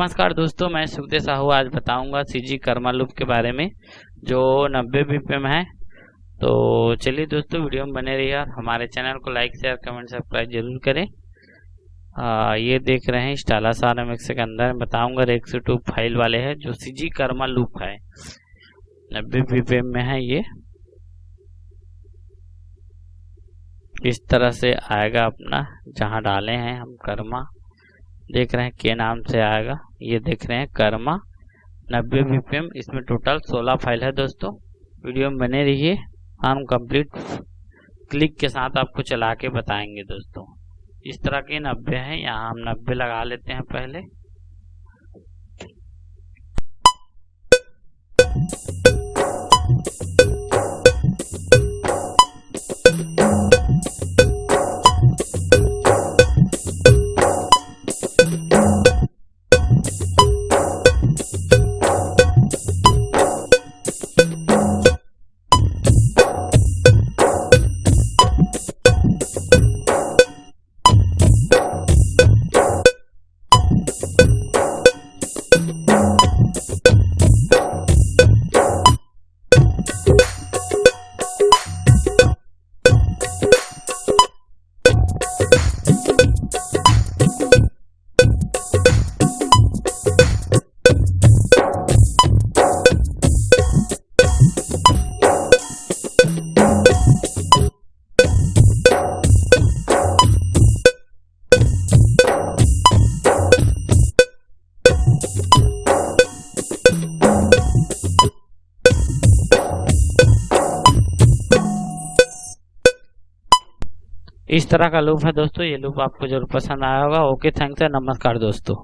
नमस्कार दोस्तों, मैं सुखदेव साहू आज बताऊंगा सीजी कर्मा लूप के बारे में जो 90 बीपीएम है। तो चलिए दोस्तों, वीडियो में बने रहिए और हमारे चैनल को लाइक शेयर कमेंट सब्सक्राइब जरूर करें। ये देख रहे हैं स्टाइलस RMX के अंदर बताऊंगा Rec2 फाइल वाले हैं जो सीजी कर्मा लूप है, 90 बीपीएम में है। ये इस तरह से आएगा अपना, जहां डाले हैं हम कर्मा, देख रहे हैं के नाम से आएगा। ये देख रहे हैं कर्मा 90 बीपीएम। इसमें टोटल 16 फाइल है दोस्तों। वीडियो में बने रहिए, हम कंप्लीट क्लिक के साथ आपको चला के बताएंगे दोस्तों। इस तरह के 90 हैं, यहाँ हम 90 लगा लेते हैं पहले। इस तरह का लूप है दोस्तों। ये लूप आपको जरूर पसंद आया होगा। ओके, थैंक्स, नमस्कार दोस्तों।